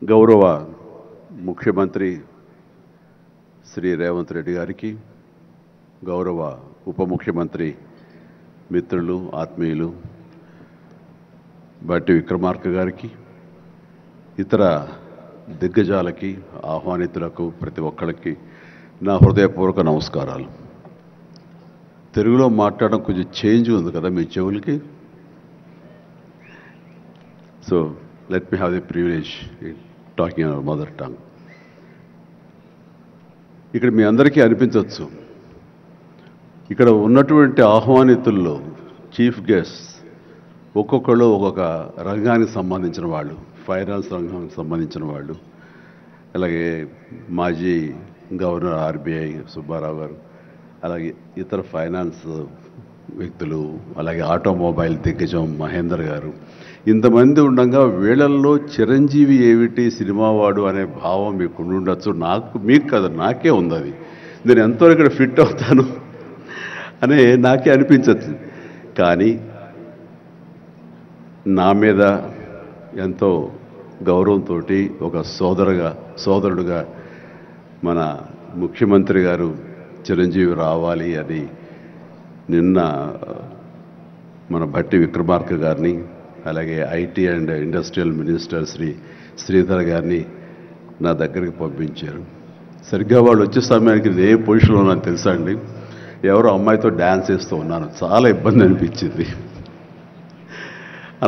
గౌరవ ముఖ్యమంత్రి శ్రీ రేవంత్ రెడ్డి గారికి, గౌరవ ఉప ముఖ్యమంత్రి మిత్రులు ఆత్మీయులు బట్టి విక్రమార్క గారికి, ఇతర దిగ్గజాలకి, ఆహ్వానితులకు ప్రతి ఒక్కరికి నా హృదయపూర్వక నమస్కారాలు. తెలుగులో మాట్లాడడం కొంచెం చేంజ్ ఉంది కదా మీ చెవులకి. So let me have the privilege in talking in our mother tongue. ఇక్కడ మీ అందరికీ అనిపించవచ్చు, ఇక్కడ ఉన్నటువంటి ఆహ్వానితుల్లో చీఫ్ గెస్ట్ ఒక్కొక్కళ్ళు ఒక్కొక్క రంగానికి సంబంధించిన వాళ్ళు, ఫైనాన్స్ రంగానికి సంబంధించిన వాళ్ళు, అలాగే మాజీ గవర్నర్ ఆర్బీఐ సుబ్బారావు గారు, అలాగే ఇతర ఫైనాన్స్ వ్యక్తులు, అలాగే ఆటోమొబైల్ దిగ్గజం మహేందర్ గారు, ఇంతమంది ఉండగా వీళ్ళల్లో చిరంజీవి ఏమిటి సినిమావాడు అనే భావం మీకు ఉండొచ్చు. మీకు కదా, నాకే ఉంది అది. నేను ఎంతో ఇక్కడ ఫిట్ అవుతాను అనే నాకే అనిపించచ్చు. కానీ నా మీద ఎంతో గౌరవంతో ఒక సోదరుడుగా మన ముఖ్యమంత్రి గారు చిరంజీవి రావాలి అని నిన్న మన బట్టి విక్రమార్క గారిని, అలాగే IT and industrial minister Sridhar గారిని నా దగ్గరికి పంపించారు. సరిగ్గా వాళ్ళు వచ్చే సమయానికి ఏ పొజిషన్లో నాకు తెలుసా అండి, ఎవరో అమ్మాయితో డ్యాన్స్ వేస్తూ ఉన్నాను. చాలా ఇబ్బంది అనిపించింది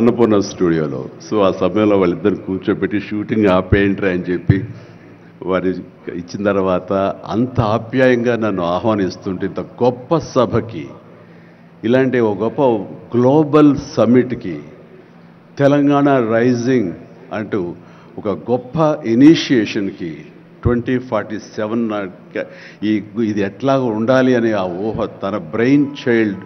అన్నపూర్ణ స్టూడియోలో. సో ఆ సమయంలో వాళ్ళిద్దరిని కూర్చోబెట్టి షూటింగ్ ఆపేయంట్రా అని చెప్పి వారి ఇచ్చిన తర్వాత అంత ఆప్యాయంగా నన్ను ఆహ్వానిస్తుంటే, ఇంత గొప్ప సభకి, ఇలాంటి ఒక గొప్ప గ్లోబల్ సమ్మిట్కి, తెలంగాణ రైజింగ్ అంటూ ఒక గొప్ప ఇనిషియేషన్కి 2047 ఇది ఎట్లా ఉండాలి అనే ఆ ఊహ తన బ్రెయిన్ చైల్డ్